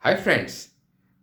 Hi friends,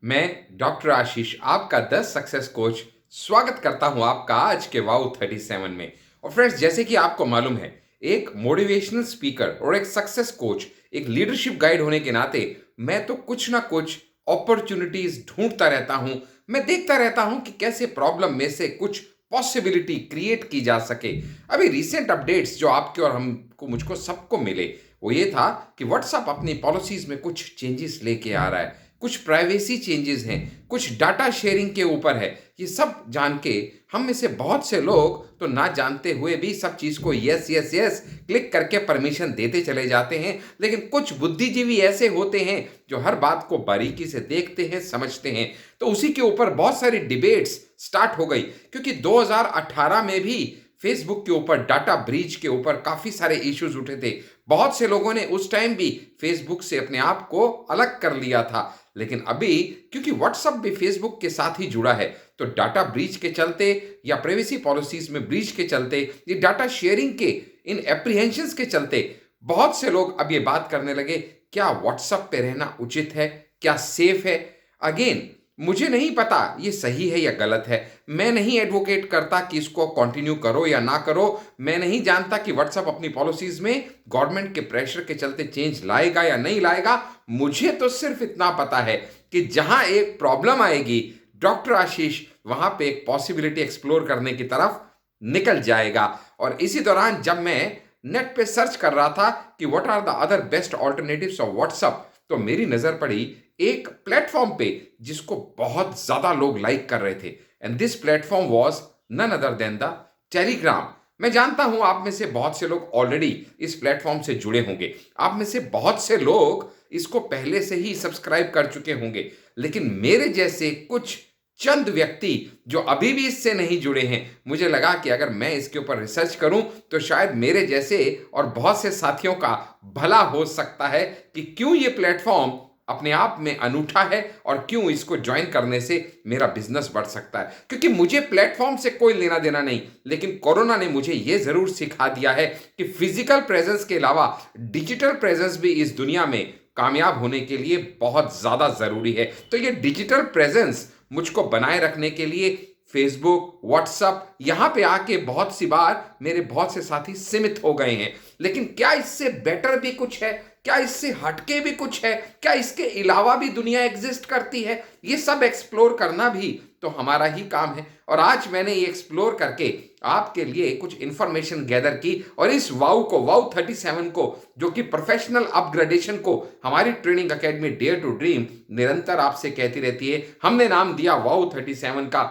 मैं doctor आशीष आपका the success coach स्वागत करता हूं आपका आज के वाउ 37 में। और फ्रेंड्स, जैसे कि आपको मालूम है, एक मोटिवेशनल स्पीकर और एक सक्सेस कोच, एक लीडरशिप गाइड होने के नाते मैं तो कुछ ना कुछ अपॉर्चुनिटीज ढूंढता रहता हूं। मैं देखता रहता हूं कि कैसे प्रॉब्लम में से कुछ पॉसिबिलिटी क्रिएट की जा सके। अभी रिसेंट अपडेट्स जो आपके और हमको मुझको सबको मिले वो ये था कि व्हाट्सएप अपनी पॉलिसीज में कुछ चेंजेस लेके आ रहा है। कुछ प्राइवेसी चेंजेस हैं, कुछ डाटा शेयरिंग के ऊपर है। ये सब जान के हम में से बहुत से लोग तो ना जानते हुए भी सब चीज़ को यस यस यस क्लिक करके परमिशन देते चले जाते हैं। लेकिन कुछ बुद्धिजीवी ऐसे होते हैं जो हर बात को बारीकी से देखते हैं, समझते हैं। तो उसी के ऊपर बहुत सारी डिबेट्स स्टार्ट हो गई, क्योंकि 2018 में भी फेसबुक के ऊपर डाटा ब्रीच के ऊपर काफी सारे इश्यूज उठे थे। बहुत से लोगों ने उस टाइम भी फेसबुक से अपने आप को अलग कर लिया था। लेकिन अभी क्योंकि व्हाट्सएप भी फेसबुक के साथ ही जुड़ा है, तो डाटा ब्रीच के चलते या प्राइवेसी पॉलिसीज में ब्रीच के चलते, ये डाटा शेयरिंग के इन एप्रीहेंशंस के चलते बहुत से लोग अब ये बात करने लगे, क्या व्हाट्सएप पे रहना उचित है, क्या सेफ है। अगेन, मुझे नहीं पता ये सही है या गलत है। मैं नहीं एडवोकेट करता कि इसको कंटिन्यू करो या ना करो। मैं नहीं जानता कि व्हाट्सएप अपनी पॉलिसीज में गवर्नमेंट के प्रेशर के चलते चेंज लाएगा या नहीं लाएगा। मुझे तो सिर्फ इतना पता है कि जहां एक प्रॉब्लम आएगी, डॉक्टर आशीष वहां पे एक पॉसिबिलिटी एक्सप्लोर करने की तरफ निकल जाएगा। और इसी दौरान जब मैं नेट पे सर्च कर रहा था कि what are the other best alternatives of WhatsApp, तो मेरी नजर पड़ी एक प्लेटफॉर्म पे जिसको बहुत ज्यादा लोग लाइक कर रहे थे। And this platform was none other than the Telegram. मैं जानता हूं आप में से बहुत से लोग ऑलरेडी इस प्लेटफॉर्म से जुड़े होंगे। आप में से बहुत से लोग इसको पहले से ही सब्सक्राइब कर चुके होंगे। लेकिन मेरे जैसे कुछ चंद व्यक्ति जो अभी भी इससे नहीं जुड़े हैं, मुझे लगा कि अगर मैं इसके ऊपर रिसर्च करूं तो शायद मेरे जैसे और बहुत से साथियों का भला हो सकता है कि क्यों ये प्लेटफॉर्म अपने आप में अनूठा है और क्यों इसको ज्वाइन करने से मेरा बिजनेस बढ़ सकता है। क्योंकि मुझे प्लेटफॉर्म से कोई लेना देना नहीं, लेकिन कोरोना ने मुझे यह जरूर सिखा दिया है कि फिजिकल प्रेजेंस के अलावा डिजिटल प्रेजेंस भी इस दुनिया में कामयाब होने के लिए बहुत ज्यादा जरूरी है। तो ये डिजिटल प्रेजेंस मुझको बनाए रखने के लिए फेसबुक, व्हाट्सएप, यहां पे आके बहुत सी बार मेरे बहुत से साथी सीमित हो गए हैं। लेकिन क्या इससे बेटर भी कुछ है? क्या इससे हटके भी कुछ है? क्या इसके अलावा भी दुनिया एग्जिस्ट करती है? ये सब एक्सप्लोर करना भी तो हमारा ही काम है। और आज मैंने ये एक्सप्लोर करके आपके लिए कुछ इंफॉर्मेशन गैदर की, और इस वाउ 37 को, जो कि प्रोफेशनल अपग्रेडेशन को हमारी training academy dare to dream निरंतर आपसे कहती रहती है, हमने नाम दिया वाउ 37 का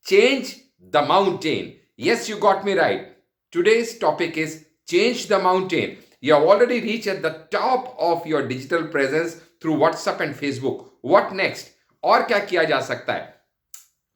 change the mountain. Yes, you got me right. Today's topic is change the mountain. You have already reached at the top of your digital presence through WhatsApp and Facebook. What next? और क्या किया जा सकता है?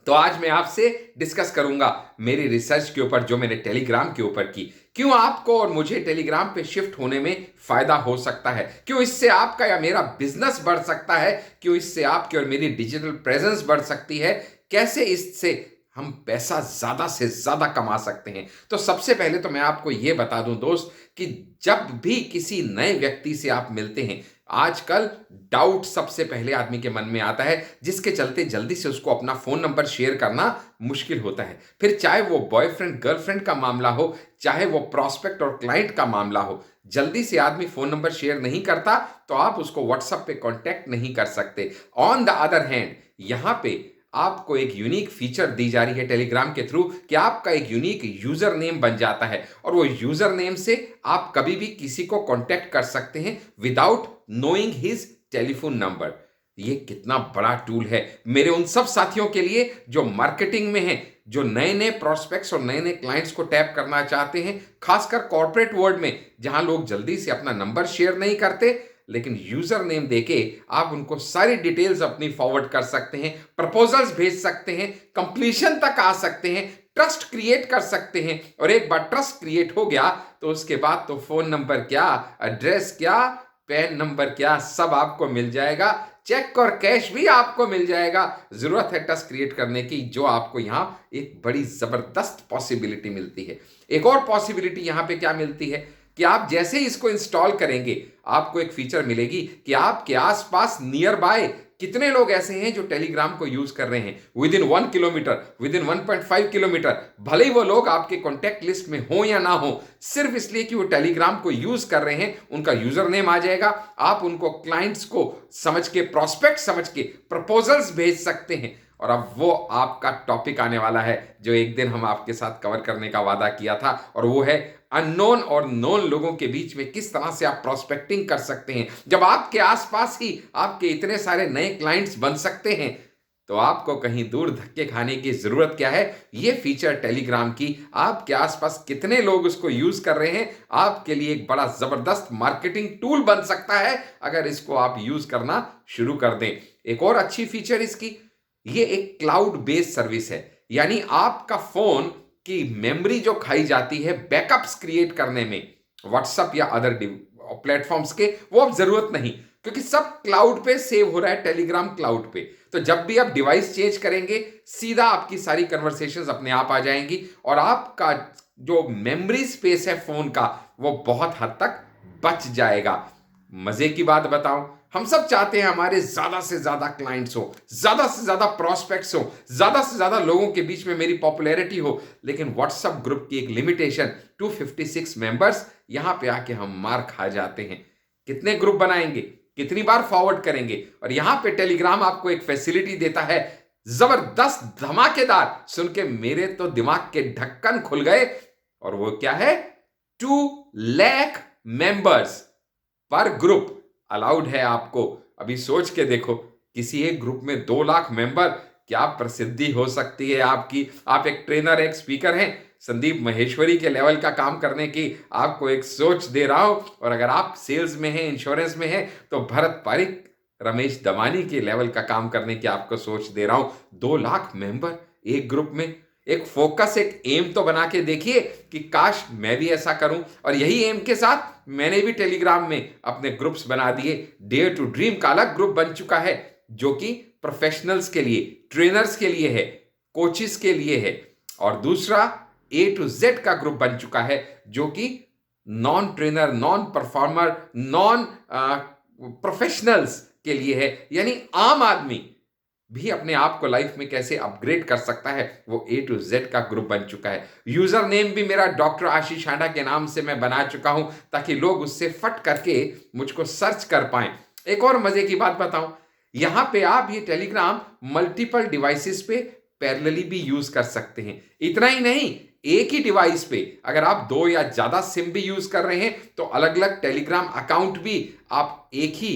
तो आज मैं आपसे डिस्कस करूंगा मेरी रिसर्च के ऊपर जो मैंने टेलीग्राम के ऊपर की। क्यों आपको और मुझे टेलीग्राम पे शिफ्ट होने में फायदा हो सकता है, क्यों इससे आपका या मेरा बिजनेस बढ़ सकता है, क्यों इससे आपकी और मेरी डिजिटल प्रेजेंस बढ़ सकती है, कैसे इससे हम पैसा ज्यादा से ज्यादा कमा सकते हैं। तो सबसे पहले तो मैं आपको यह बता दूं दोस्त कि जब भी किसी नए व्यक्ति से आप मिलते हैं, आजकल डाउट सबसे पहले आदमी के मन में आता है, जिसके चलते जल्दी से उसको अपना फोन नंबर शेयर करना मुश्किल होता है। फिर चाहे वो बॉयफ्रेंड गर्लफ्रेंड का मामला हो, चाहे वो प्रॉस्पेक्ट और क्लाइंट का मामला हो, जल्दी से आदमी फोन नंबर शेयर नहीं करता, तो आप उसको व्हाट्सएप पे कांटेक्ट नहीं कर सकते। ऑन द अदर हैंड, यहां पे आपको एक यूनिक फीचर दी जा रही है टेलीग्राम के थ्रू कि आपका एक यूनिक यूजर नेम बन जाता है, और वो यूजर नेम से आप कभी भी किसी को कांटेक्ट कर सकते हैं without knowing his telephone number. ये कितना बड़ा टूल है मेरे उन सब साथियों के लिए जो मार्केटिंग में हैं, जो नए नए प्रोस्पेक्ट्स और नए नए क्लाइंट्स को टैप करना चाहते हैं, खासकर कॉर्पोरेट वर्ल्ड में जहां लोग जल्दी से अपना नंबर शेयर नहीं करते, लेकिन यूजर नेम देके आप उनको सारी डिटेल्स अपनी फॉरवर्ड कर सकते हैं, प्रपोजल्स भेज सकते हैं, कंप्लीशन तक आ सकते हैं, ट्रस्ट क्रिएट कर सकते हैं। और एक बार ट्रस्ट क्रिएट हो गया तो उसके बाद तो फोन नंबर क्या, एड्रेस क्या, पैन नंबर क्या, सब आपको मिल जाएगा। चेक और कैश भी आपको मिल जाएगा। जरूरत है ट्रस्ट क्रिएट करने की, जो आपको यहां एक बड़ी जबरदस्त पॉसिबिलिटी मिलती है। एक और पॉसिबिलिटी यहां पे क्या मिलती है, कि आप जैसे ही इसको इंस्टॉल करेंगे आपको एक फीचर मिलेगी कि आपके आसपास नियर बाय कितने लोग ऐसे हैं जो टेलीग्राम को यूज कर रहे हैं with in 1 kilometre, with in 1.5 kilometre. भले ही वो लोग आपके कॉन्टैक्ट लिस्ट में हो या ना हो, सिर्फ इसलिए कि वो टेलीग्राम को यूज कर रहे हैं उनका यूजर नेम आ जाएगा। आप उनको क्लाइंट्स को समझ के, प्रोस्पेक्ट समझ के प्रपोजल्स भेज सकते हैं। और अब वो आपका टॉपिक आने वाला है जो एक दिन हम आपके साथ कवर करने का वादा किया था, और वो है अननोन और नोन लोगों के बीच में किस तरह से आप प्रोस्पेक्टिंग कर सकते हैं। जब आपके आसपास ही आपके इतने सारे नए क्लाइंट्स बन सकते हैं तो आपको कहीं दूर धक्के खाने की जरूरत क्या है। ये फीचर टेलीग्राम की आपके आसपास कितने लोग उसको यूज कर रहे हैं, आपके लिए एक बड़ा जबरदस्त मार्केटिंग टूल बन सकता है अगर इसको आप यूज करना शुरू कर दें। एक और अच्छी फीचर इसकी, ये एक क्लाउड बेस्ड सर्विस है, यानी आपका फोन की मेमोरी जो खाई जाती है बैकअप्स क्रिएट करने में व्हाट्सएप या अदर प्लेटफॉर्म्स के, वो अब जरूरत नहीं, क्योंकि सब क्लाउड पे सेव हो रहा है, टेलीग्राम क्लाउड पे। तो जब भी आप डिवाइस चेंज करेंगे सीधा आपकी सारी कन्वर्सेशंस अपने आप आ जाएंगी और आपका जो मेमोरी स्पेस है फोन का वो बहुत हद तक बच जाएगा। मजे की बात बताऊं, हम सब चाहते हैं हमारे ज्यादा से ज्यादा क्लाइंट्स हो, ज्यादा से ज्यादा प्रोस्पेक्ट्स हो, ज्यादा से ज्यादा लोगों के बीच में मेरी पॉपुलैरिटी हो, लेकिन व्हाट्सएप ग्रुप की एक लिमिटेशन 256 मेंबर्स, यहां पे आके हम मार खा जाते हैं। कितने ग्रुप बनाएंगे, कितनी बार फॉरवर्ड करेंगे। और यहां पे टेलीग्राम आपको एक फैसिलिटी देता है जबरदस्त धमाकेदार, सुन के मेरे तो दिमाग के ढक्कन खुल गए। और वो क्या है, 2 लाख मेंबर्स पर ग्रुप अलाउड है आपको। अभी सोच के देखो, किसी एक ग्रुप में 2 लाख मेंबर, क्या प्रसिद्धि हो सकती है आपकी। आप एक ट्रेनर, एक स्पीकर हैं, संदीप महेश्वरी के लेवल का काम करने की आपको एक सोच दे रहा हूं। और अगर आप सेल्स में हैं, इंश्योरेंस में हैं, तो भरत पारिक, रमेश दमानी के लेवल का काम करने की आपको सोच दे रहा हूं। 2 लाख मेंबर एक ग्रुप में। एक फोकस, एक एम तो बना के देखिए कि काश मैं भी ऐसा करूं। और यही एम के साथ मैंने भी टेलीग्राम में अपने ग्रुप्स बना दिए। डेयर टू ड्रीम का अलग ग्रुप बन चुका है जो कि प्रोफेशनल्स के लिए, ट्रेनर्स के लिए है, कोचिस के लिए है। और दूसरा ए टू जेड का ग्रुप बन चुका है जो कि non trainer, non performer, non professionals के लिए है, यानी आम आदमी भी अपने आप को लाइफ में कैसे अपग्रेड कर सकता है, वो ए टू जेड का ग्रुप बन चुका है। यूजर नेम भी मेरा डॉक्टर आशीष हांडा के नाम से मैं बना चुका हूं ताकि लोग उससे फट करके मुझको सर्च कर पाएं। एक और मजे की बात बताऊं, यहां पे आप ये टेलीग्राम मल्टीपल डिवाइसेस पे पैरेलली भी यूज कर सकते हैं। इतना ही नहीं, एक ही डिवाइस पे अगर आप 2 या ज्यादा सिम भी यूज कर रहे हैं तो अलग अलग टेलीग्राम अकाउंट भी आप एक ही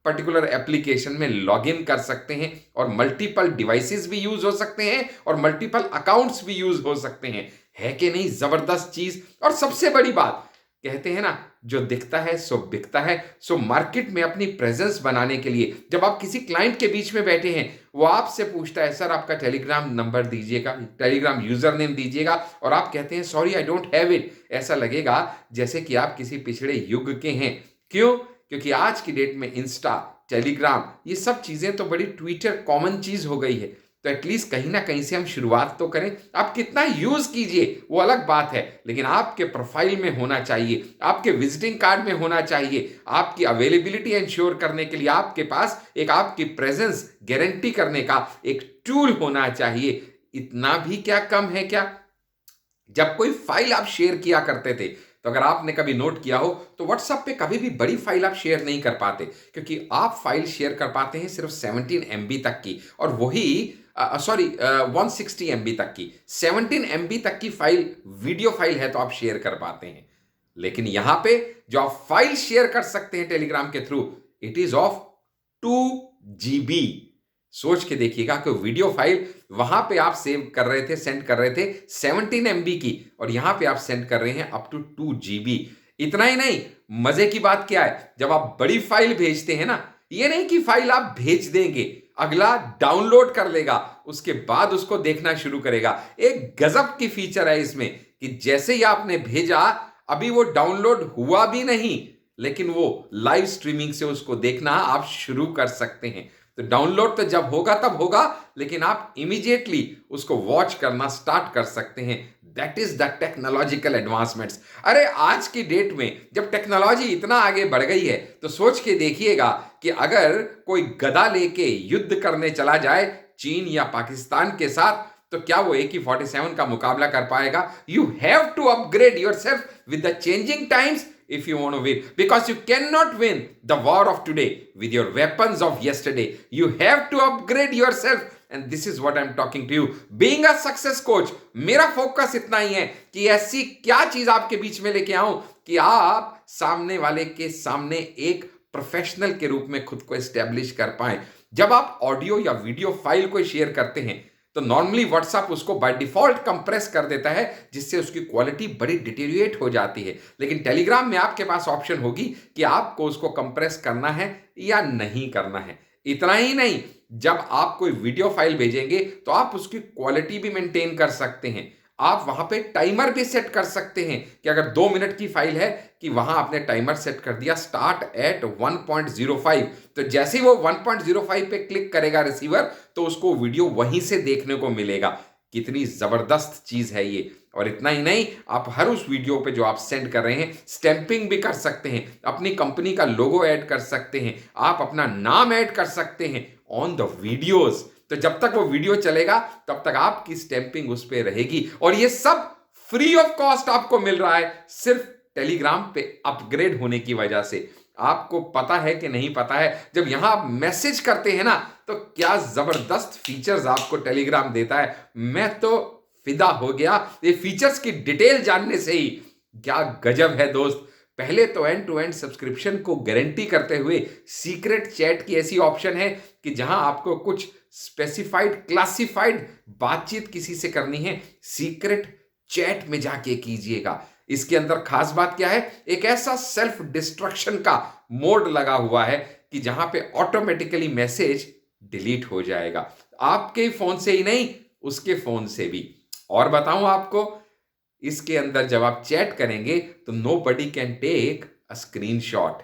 पर्टिकुलर एप्लीकेशन में लॉगिन कर सकते हैं और मल्टीपल डिवाइसेस भी यूज हो सकते हैं और मल्टीपल अकाउंट्स भी यूज हो सकते हैं। है कि नहीं जबरदस्त चीज। और सबसे बड़ी बात, कहते हैं ना, जो दिखता है सो बिकता है। सो मार्केट में अपनी प्रेजेंस बनाने के लिए जब आप किसी क्लाइंट के बीच में बैठे हैं, वो आपसे पूछता है सर आपका टेलीग्राम नंबर दीजिएगा, टेलीग्राम यूजर नेम दीजिएगा, और आप कहते हैं sorry I don't have it, ऐसा लगेगा जैसे कि आप किसी पिछड़े युग के हैं। क्यों? क्योंकि आज की डेट में इंस्टा, टेलीग्राम, ये सब चीजें तो बड़ी ट्विटर कॉमन चीज हो गई है। तो एटलीस्ट कहीं ना कहीं से हम शुरुआत तो करें। आप कितना यूज कीजिए वो अलग बात है, लेकिन आपके प्रोफाइल में होना चाहिए, आपके विजिटिंग कार्ड में होना चाहिए। आपकी अवेलेबिलिटी इंश्योर करने के लिए आपके पास एक आपकी प्रेजेंस गारंटी करने का एक टूल होना चाहिए। इतना भी क्या कम है क्या? जब कोई फाइल आप शेयर किया करते थे, तो अगर आपने कभी नोट किया हो तो व्हाट्सएप पे कभी भी बड़ी फाइल आप शेयर नहीं कर पाते, क्योंकि आप फाइल शेयर कर पाते हैं सिर्फ 17 MB तक की, और वही 160 MB तक की। 17 MB तक की फाइल वीडियो फाइल है तो आप शेयर कर पाते हैं, लेकिन यहां पे जो आप फाइल शेयर कर सकते हैं टेलीग्राम के through, it is of 2 GB। सोच के देखिएगा कि वीडियो फाइल वहां पे आप सेव कर रहे थे, सेंड कर रहे थे 17 MB की, और यहां पे आप सेंड कर रहे हैं अप टू 2 GB। इतना ही नहीं, मजे की बात क्या है, जब आप बड़ी फाइल भेजते हैं ना, ये नहीं कि फाइल आप भेज देंगे, अगला डाउनलोड कर लेगा, उसके बाद उसको देखना शुरू करेगा। एक गजब की फीचर है इसमें कि जैसे ही आपने भेजा, अभी वो डाउनलोड हुआ भी नहीं, लेकिन वो लाइव स्ट्रीमिंग से उसको देखना आप शुरू कर सकते हैं। तो डाउनलोड तो जब होगा तब होगा, लेकिन आप इमीडिएटली उसको वॉच करना स्टार्ट कर सकते हैं। That is the technological advancements. अरे आज की डेट में जब टेक्नोलॉजी इतना आगे बढ़ गई है तो सोच के देखिएगा कि अगर कोई गदा लेके युद्ध करने चला जाए चीन या पाकिस्तान के साथ, तो क्या वो AK-47 का मुकाबला कर पाएगा? You have to upgrade yourself with the changing times if you want to win, because you cannot win the war of today with your weapons of yesterday. You have to upgrade yourself, and this is what I'm talking to you. Being a success coach, मेरा focus इतना ही है कि ऐसी क्या चीज आपके बीच में लेके आऊं कि आप सामने वाले के सामने एक प्रोफेशनल के रूप में खुद को एस्टेब्लिश कर पाएं। जब आप ऑडियो या वीडियो फाइल को शेयर करते हैं तो नॉर्मली व्हाट्सएप उसको बाय डिफॉल्ट कंप्रेस कर देता है, जिससे उसकी क्वालिटी बड़ी डिटेरिएट हो जाती है। लेकिन टेलीग्राम में आपके पास ऑप्शन होगी कि आपको उसको कंप्रेस करना है या नहीं करना है। इतना ही नहीं, जब आप कोई वीडियो फाइल भेजेंगे तो आप उसकी क्वालिटी भी मेंटेन कर सकते हैं। आप वहां पे टाइमर भी सेट कर सकते हैं कि अगर 2 मिनट की फाइल है कि वहां आपने टाइमर सेट कर दिया स्टार्ट एट 1.05, तो जैसे ही वो 1.05 पे क्लिक करेगा रिसीवर तो उसको वीडियो वहीं से देखने को मिलेगा। कितनी जबरदस्त चीज है ये। और इतना ही नहीं, आप हर उस वीडियो पे जो आप सेंड कर रहे हैं स्टैंपिंग भी कर सकते हैं, अपनी कंपनी का लोगो ऐड कर सकते हैं, आप अपना नाम ऐड कर सकते हैं ऑन द वीडियोज। तो जब तक वो वीडियो चलेगा तब तक आपकी स्टैंपिंग उस पे रहेगी, और ये सब फ्री ऑफ कॉस्ट आपको मिल रहा है सिर्फ टेलीग्राम पे अपग्रेड होने की वजह से। आपको पता है कि नहीं पता है, जब यहां आप मैसेज करते हैं ना तो क्या जबरदस्त फीचर्स आपको टेलीग्राम देता है। मैं तो फिदा हो गया ये फीचर्स की डिटेल जानने से ही। क्या गजब है दोस्त। पहले तो एंड टू एंड सब्सक्रिप्शन को गारंटी करते हुए सीक्रेट चैट की ऐसी ऑप्शन है कि जहां आपको कुछ स्पेसिफाइड क्लासिफाइड बातचीत किसी से करनी है, सीक्रेट चैट में जाके कीजिएगा। इसके अंदर खास बात क्या है, एक ऐसा सेल्फ डिस्ट्रक्शन का मोड लगा हुआ है कि जहां पे ऑटोमेटिकली मैसेज डिलीट हो जाएगा, आपके फोन से ही नहीं उसके फोन से भी। और बताऊं आपको, इसके अंदर जब आप चैट करेंगे तो nobody can take a screenshot.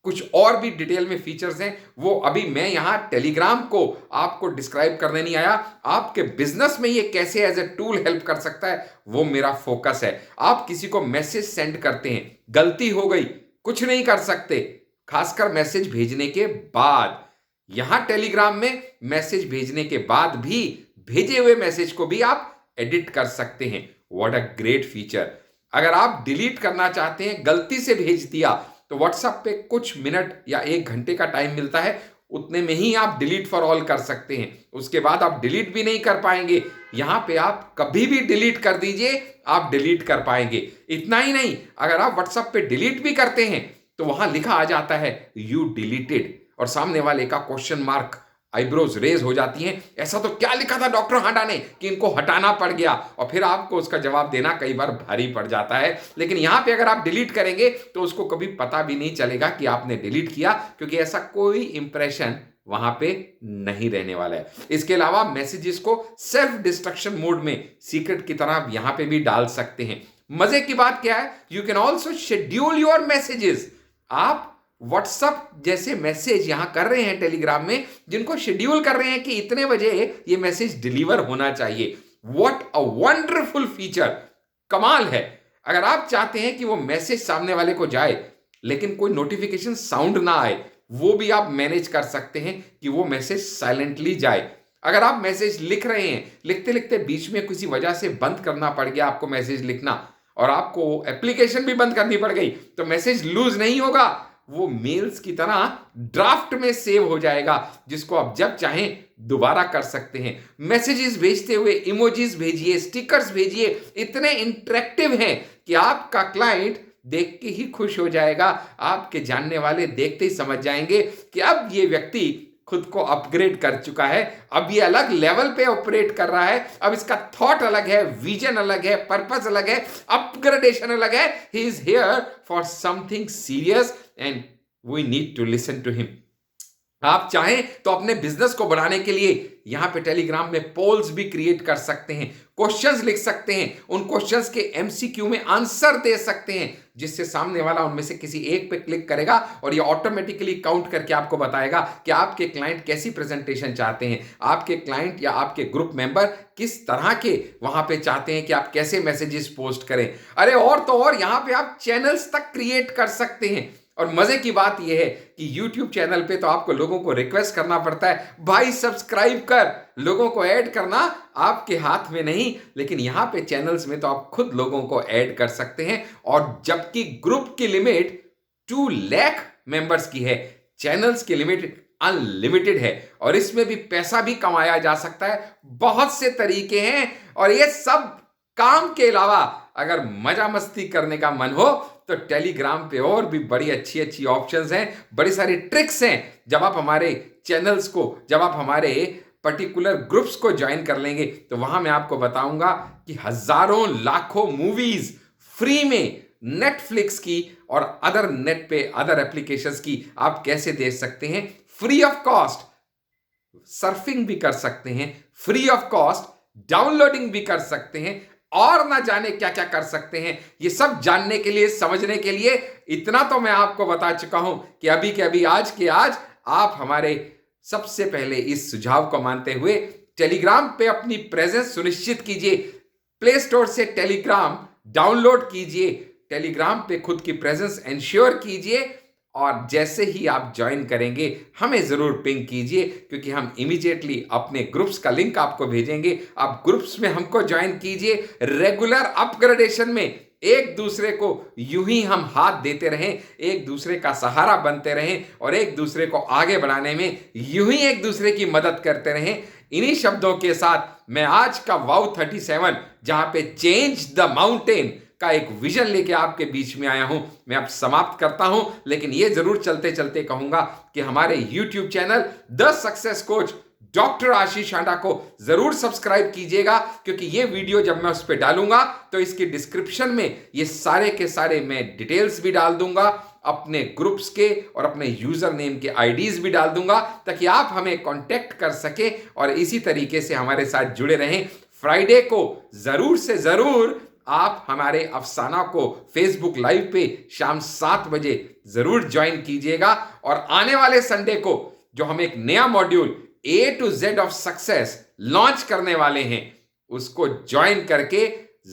कुछ और भी डिटेल में फीचर्स हैं, वो अभी मैं यहां टेलीग्राम को आपको डिस्क्राइब करने नहीं आया। आपके बिजनेस में ये कैसे एज ए टूल हेल्प कर सकता है वो मेरा फोकस है। आप किसी को मैसेज सेंड करते हैं, गलती हो गई, कुछ नहीं कर सकते, खासकर मैसेज भेजने के बाद। यहां टेलीग्राम में मैसेज भेजने के बाद भी भेजे हुए मैसेज को भी आप एडिट कर सकते हैं। What a great feature. अगर आप डिलीट करना चाहते हैं, गलती से भेज दिया, तो व्हाट्सएप पे कुछ मिनट या 1 घंटे का टाइम मिलता है, उतने में ही आप डिलीट फॉर ऑल कर सकते हैं। उसके बाद आप डिलीट भी नहीं कर पाएंगे। यहां पे आप कभी भी डिलीट कर दीजिए, आप डिलीट कर पाएंगे। इतना ही नहीं, अगर आप व्हाट्सएप पे डिलीट भी करते हैं तो वहां लिखा आ जाता है यू डिलीटेड, और सामने वाले का क्वेश्चन मार्क, आईब्रोज रेज हो जाती हैं। ऐसा तो क्या लिखा था डॉक्टर हांडा ने कि इनको हटाना पड़ गया, और फिर आपको उसका जवाब देना कई बार भारी पड़ जाता है। लेकिन यहां पे अगर आप डिलीट करेंगे तो उसको कभी पता भी नहीं चलेगा कि आपने डिलीट किया, क्योंकि ऐसा कोई इंप्रेशन वहां पे नहीं रहने वाला है। इसके अलावा मैसेजेस को सेल्फ डिस्ट्रक्शन मोड में सीक्रेट की तरह यहां पे भी डाल सकते हैं। मजे की बात क्या है, you can also schedule your messages. आप व्हाट्सएप जैसे मैसेज यहां कर रहे हैं टेलीग्राम में, जिनको शेड्यूल कर रहे हैं कि इतने बजे ये मैसेज डिलीवर होना चाहिए। व्हाट अ वंडरफुल फीचर, कमाल है। अगर आप चाहते हैं कि वो मैसेज सामने वाले को जाए लेकिन कोई नोटिफिकेशन साउंड ना आए, वो भी आप मैनेज कर सकते हैं कि वो मैसेज साइलेंटली जाए। अगर आप मैसेज लिख रहे हैं, लिखते लिखते बीच में किसी वजह से बंद करना पड़ गया आपको मैसेज लिखना, और आपको एप्लीकेशन भी बंद करनी पड़ गई, तो मैसेज लूज नहीं होगा, वो मेल्स की तरह ड्राफ्ट में सेव हो जाएगा, जिसको आप जब चाहें दोबारा कर सकते हैं। मैसेजेस भेजते हुए इमोजीज भेजिए, स्टिकर्स भेजिए, इतने इंटरेक्टिव हैं कि आपका क्लाइंट देख के ही खुश हो जाएगा। आपके जानने वाले देखते ही समझ जाएंगे कि अब ये व्यक्ति खुद को अपग्रेड कर चुका है, अब ये अलग लेवल पे ऑपरेट कर रहा है, अब इसका थॉट अलग है, विजन अलग है, पर्पस अलग है, अपग्रेडेशन अलग है। He is here for something serious and we need to listen to him. आप चाहें तो अपने बिजनेस को बढ़ाने के लिए यहां पे टेलीग्राम में पोल्स भी क्रिएट कर सकते हैं, क्वेश्चंस लिख सकते हैं, उन क्वेश्चंस के एमसीक्यू में आंसर दे सकते हैं, जिससे सामने वाला उनमें से किसी एक पे क्लिक करेगा और ये ऑटोमेटिकली काउंट करके आपको बताएगा कि आपके क्लाइंट कैसी प्रेजेंटेशन चाहते हैं, आपके क्लाइंट या आपके ग्रुप मेंबर किस तरह के वहां पे चाहते हैं कि आप कैसे मैसेजेस पोस्ट करें। अरे और तो और यहां पे आप चैनल्स तक क्रिएट कर सकते हैं। और मजे की बात यह है कि YouTube चैनल पे तो आपको लोगों को रिक्वेस्ट करना पड़ता है, भाई सब्सक्राइब कर। लोगों को ऐड करना आपके हाथ में नहीं, लेकिन यहां पे चैनल्स में तो आप खुद लोगों को ऐड कर सकते हैं। और जबकि ग्रुप की लिमिट 2 लाख मेंबर्स की है, चैनल्स की लिमिट अनलिमिटेड है और इसमें भी पैसा भी कमाया जा सकता है। बहुत से तरीके हैं और ये सब काम के अलावा अगर मजा मस्ती करने का मन हो तो टेलीग्राम पे और भी बड़ी अच्छी अच्छी ऑप्शंस हैं, बड़ी सारी ट्रिक्स हैं। जब आप हमारे चैनल्स को, जब आप हमारे पर्टिकुलर ग्रुप्स को ज्वाइन कर लेंगे तो वहां मैं आपको बताऊंगा कि हजारों लाखों मूवीज फ्री में नेटफ्लिक्स की और अदर नेट पे अदर एप्लीकेशंस की आप कैसे देख सकते हैं फ्री ऑफ कॉस्ट। सर्फिंग भी कर सकते हैं फ्री ऑफ कॉस्ट, डाउनलोडिंग भी कर सकते हैं और ना जाने क्या क्या कर सकते हैं। ये सब जानने के लिए, समझने के लिए इतना तो मैं आपको बता चुका हूं कि अभी के अभी, आज के आज आप हमारे सबसे पहले इस सुझाव को मानते हुए टेलीग्राम पे अपनी प्रेजेंस सुनिश्चित कीजिए। प्ले स्टोर से टेलीग्राम डाउनलोड कीजिए, टेलीग्राम पे खुद की प्रेजेंस एंश्योर कीजिए और जैसे ही आप ज्वाइन करेंगे हमें जरूर पिंग कीजिए, क्योंकि हम इमीडिएटली अपने ग्रुप्स का लिंक आपको भेजेंगे। आप ग्रुप्स में हमको ज्वाइन कीजिए। रेगुलर अपग्रेडेशन में एक दूसरे को यूं ही हम हाथ देते रहें, एक दूसरे का सहारा बनते रहें और एक दूसरे को आगे बढ़ाने में यूं ही एक दूसरे की मदद करते रहें। इन्हीं शब्दों के साथ मैं आज का वाउ 37, जहां पे चेंज द माउंटेन का एक विजन लेके आपके बीच में आया हूं, मैं अब समाप्त करता हूं। लेकिन यह जरूर चलते चलते कहूंगा कि हमारे YouTube channel the success coach doctor Ashish Handa को जरूर सब्सक्राइब कीजिएगा, क्योंकि ये वीडियो जब मैं उस पर डालूंगा तो इसकी डिस्क्रिप्शन में ये सारे के सारे मैं डिटेल्स भी डाल दूंगा, अपने ग्रुप्स के और अपने यूजर नेम के आईडीज भी डाल दूंगा, ताकि आप हमें कांटेक्ट कर सके और इसी तरीके से हमारे साथ जुड़े रहें। फ्राइडे को जरूर से जरूर आप हमारे अफसाना को फेसबुक लाइव पे शाम 7 बजे जरूर ज्वाइन कीजिएगा। और आने वाले संडे को जो हम एक नया module A to Z of success launch करने वाले हैं, उसको ज्वाइन करके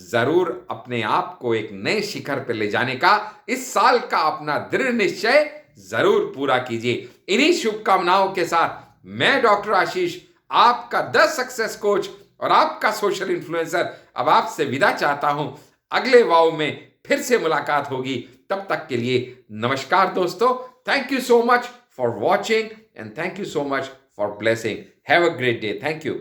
जरूर अपने आप को एक नए शिखर पर ले जाने का इस साल का अपना दृढ़ निश्चय जरूर पूरा कीजिए। इन्हीं शुभकामनाओं के साथ मैं डॉक्टर आशीष, आपका द सक्सेस कोच और आपका सोशल इन्फ्लुएंसर, अब आपसे विदा चाहता हूं। अगले वाव में फिर से मुलाकात होगी, तब तक के लिए नमस्कार दोस्तों। Thank you so much for watching and thank you so much for blessing. Have a great day. Thank you.